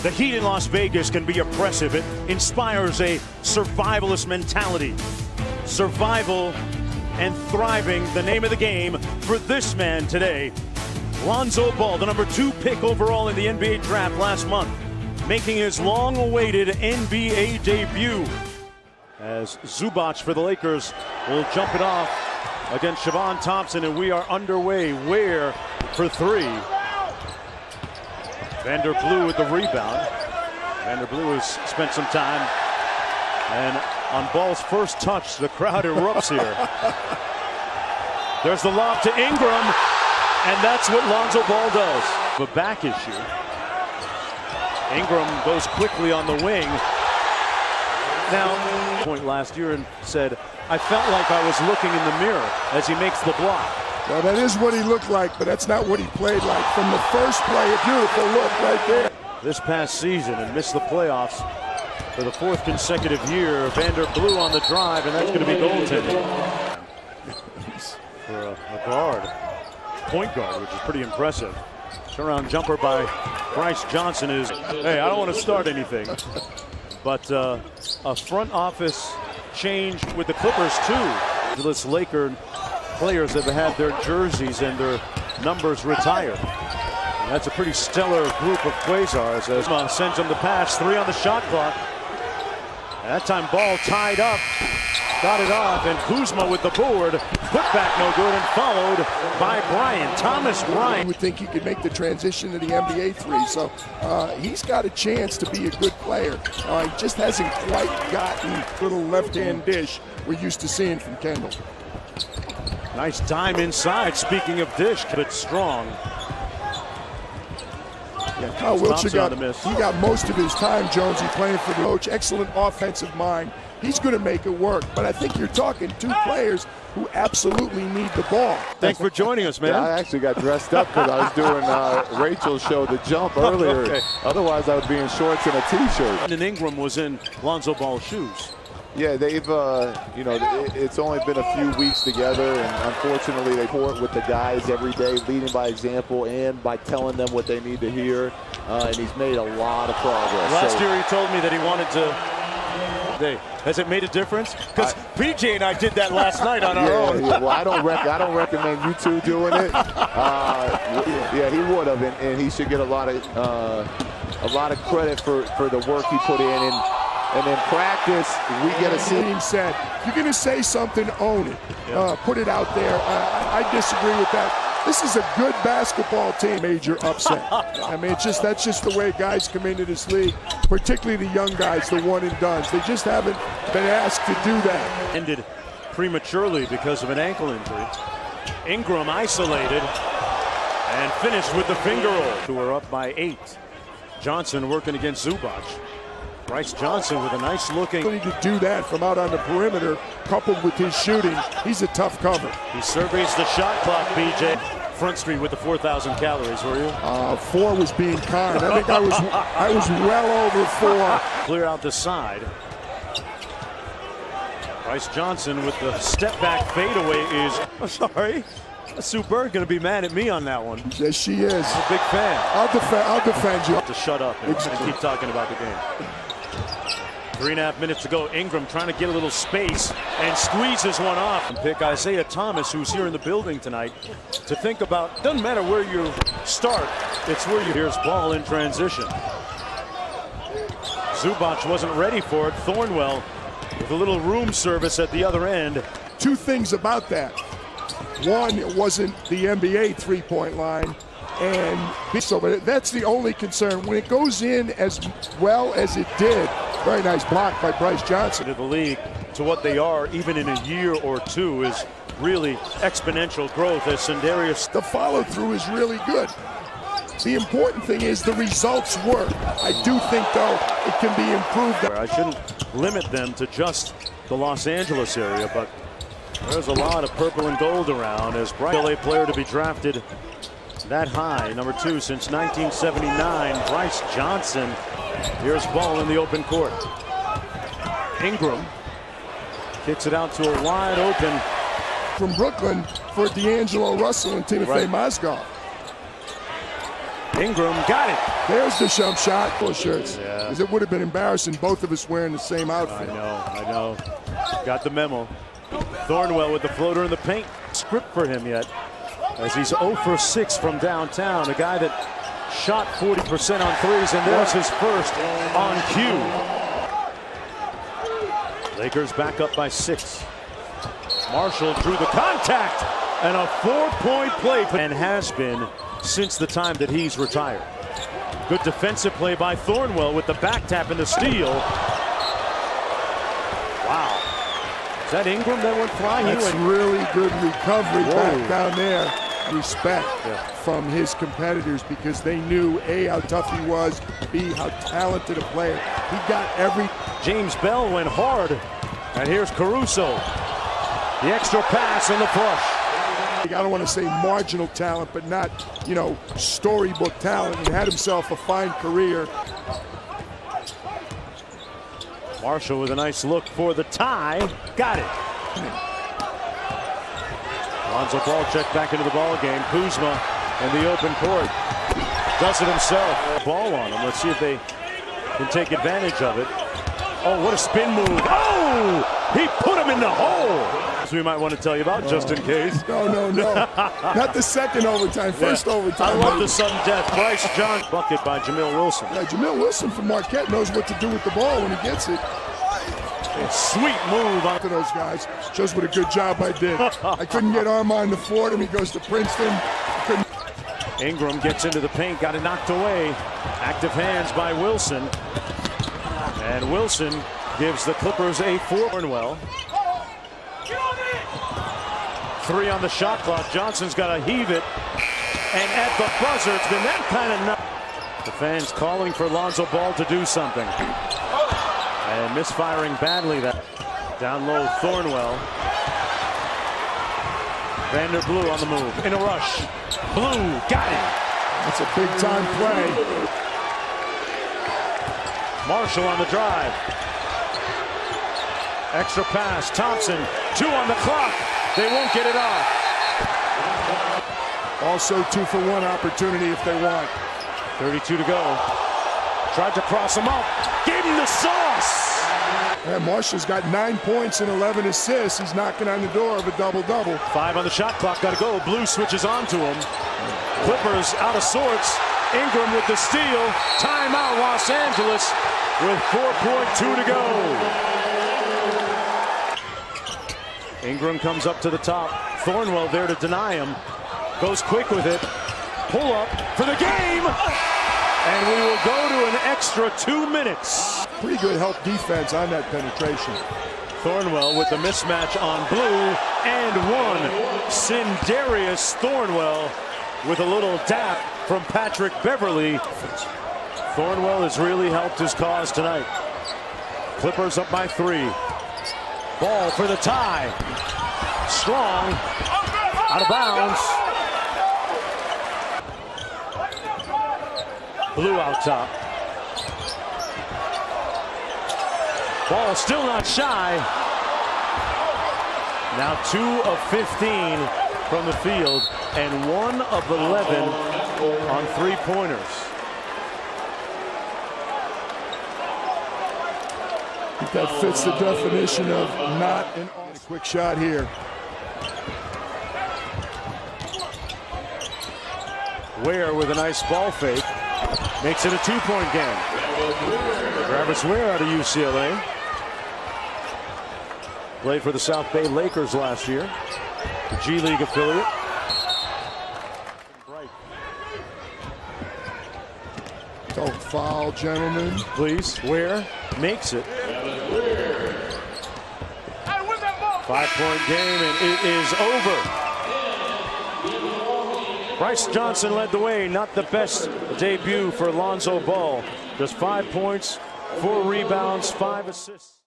The heat in Las Vegas can be oppressive. It inspires a survivalist mentality. Survival and thriving, the name of the game for this man today. Lonzo Ball, the number 2 pick overall in the NBA draft last month, making his long-awaited NBA debut. As Zubac for the Lakers will jump it off against Siobhan Thompson, and we are underway. Ware for 3. Vanderblue with the rebound. Vanderblue has spent some time, and on Ball's first touch, the crowd erupts here. There's the lob to Ingram, and that's what Lonzo Ball does. The back issue. Ingram goes quickly on the wing. Now, point last year and said, I felt like I was looking in the mirror as he makes the block. Well, that is what he looked like, but that's not what he played like. From the first play, a beautiful look right there. This past season and missed the playoffs for the 4th consecutive year. Vanderblue on the drive, and that's going to be goaltending for a guard, point guard, which is pretty impressive. Turnaround jumper by Bryce Johnson is, hey, I don't want to start anything. But a front office change with the Clippers, too. This Laker players have had their jerseys and their numbers retired. And that's a pretty stellar group of Quasars as sends them the pass. 3 on the shot clock. And that time Ball tied up, got it off, and Kuzma with the board. Put back no good, and followed by Bryant. Thomas Bryant. You would think he could make the transition to the NBA 3, so he's got a chance to be a good player. He just hasn't quite gotten little left-hand dish we're used to seeing from Kendall. Nice dime inside, speaking of dish, but strong. Yeah, Kyle Wiltshire got most of his time, Jonesy, playing for the coach. Excellent offensive mind. He's going to make it work, but I think you're talking 2 players who absolutely need the ball. Thanks for joining us, man. Yeah, I actually got dressed up because I was doing Rachel's show, The Jump, earlier. Okay. Otherwise, I would be in shorts and a T-shirt. And Ingram was in Lonzo Ball's shoes. Yeah, they've, it's only been a few weeks together, and unfortunately they support with the guys every day, leading by example and by telling them what they need to hear, and he's made a lot of progress. Last year he told me that he wanted to... Has it made a difference? Because PJ and I did that last night on our own. Yeah, well, I don't recommend you 2 doing it. Yeah, he would have, and he should get a lot of credit for the work he put in. And in practice, we get a team said, if you're going to say something, own it. Put it out there. I disagree with that. This is a good basketball team. Major upset. I mean, that's just the way guys come into this league, particularly the young guys, the one and dones. They just haven't been asked to do that. Ended prematurely because of an ankle injury. Ingram isolated and finished with the finger roll. Who are up by 8. Johnson working against Zubac. Bryce Johnson with a nice looking. To do that from out on the perimeter, coupled with his shooting, he's a tough cover. He surveys the shot clock, BJ. Front Street with the 4,000 calories, were you? 4 was being kind. I think I was well over 4. Clear out the side. Bryce Johnson with the step back fadeaway is. I'm sorry. Sue Bird going to be mad at me on that one. Yes, she is. I'm a big fan. I'll defend you. To shut up and keep talking about the game. 3.5 minutes to go. Ingram trying to get a little space and squeezes one off. And pick Isaiah Thomas, who's here in the building tonight, to think about. Doesn't matter where you start, it's where you. Here's Ball in transition. Zubac wasn't ready for it. Thornwell with a little room service at the other end. 2 things about that. One, it wasn't the NBA 3-point line, and so but that's the only concern. When it goes in as well as it did, very nice block by Bryce Johnson. To the league, to what they are, even in a year or 2, is really exponential growth as Sindarius. The follow-through is really good. The important thing is the results work. I do think, though, it can be improved. I shouldn't limit them to just the Los Angeles area, but there's a lot of purple and gold around as Bryce, LA player to be drafted that high, number 2 since 1979. Bryce Johnson. Here's Ball in the open court. Ingram kicks it out to a wide open. From Brooklyn for D'Angelo Russell and Timofey Mozgov. Ingram got it. There's the jump shot. Full shirts. Yeah. Because it would have been embarrassing, both of us wearing the same outfit. I know. Got the memo. Thornwell with the floater in the paint. Script for him yet, as he's 0 for 6 from downtown. A guy that shot 40% on threes, and there's his first on cue. Lakers back up by 6. Marshall drew the contact, and a 4-point play, and has been since the time that he's retired. Good defensive play by Thornwell with the back tap and the steal. Wow. Is that Ingram that went flying? That's really good recovery back down there. Respect from his competitors, because they knew A, how tough he was, B, how talented a player. He got every... James Bell went hard, and here's Caruso. The extra pass and the flush. I don't want to say marginal talent, but not, storybook talent, and had himself a fine career. Marshall with a nice look for the tie. Got it. Lonzo Ball checked back into the ball game. Kuzma in the open court. Does it himself. Ball on him. Let's see if they can take advantage of it. Oh, what a spin move. Oh! He put him in the hole. As we might want to tell you about, just in case. No. Not the second overtime. First overtime. I love the sudden death. Bryce John. Bucket by Jamil Wilson. Yeah, Jamil Wilson from Marquette knows what to do with the ball when he gets it. Sweet move on to those guys. Shows what a good job I did. I couldn't get Armand to Fordham. He goes to Princeton. Ingram gets into the paint, got it knocked away. Active hands by Wilson. And Wilson gives the Clippers a 4. Thornwell. 3 on the shot clock. Johnson's got to heave it. And at the buzzer, it's been that kind of nuts. The fans calling for Lonzo Ball to do something. And misfiring badly. That down low, Thornwell. Vanderblue on the move. In a rush. Blue got it. That's a big time play. Marshall on the drive. Extra pass. Thompson. 2 on the clock. They won't get it off. Also 2-for-1 opportunity if they want. 32 to go. Tried to cross him up. Gave him the sauce. And Marshall's got 9 points and 11 assists. He's knocking on the door of a double-double. 5 on the shot clock. Got to go. Blue switches on to him. Clippers out of sorts. Ingram with the steal. Timeout Los Angeles with 4.2 to go. Ingram comes up to the top. Thornwell there to deny him. Goes quick with it. Pull up for the game. And we will go to an extra 2 minutes. Pretty good help defense on that penetration. Thornwell with the mismatch on Blue and 1. Sindarius Thornwell with a little dap from Patrick Beverly. Thornwell has really helped his cause tonight. Clippers up by 3. Ball for the tie. Strong. Out of bounds. Blue out top. Ball still not shy. Now 2 of 15 from the field and 1 of 11 on 3-pointers. I think that fits the definition of not an quick shot here. Ware with a nice ball fake. Makes it a 2-point game. Travis Ware out of UCLA. Played for the South Bay Lakers last year. The G League affiliate. Don't foul, gentlemen. Please. Ware makes it. 5-point game, and it is over. Bryce Johnson led the way. Not the best debut for Lonzo Ball. Just 5 points, 4 rebounds, 5 assists.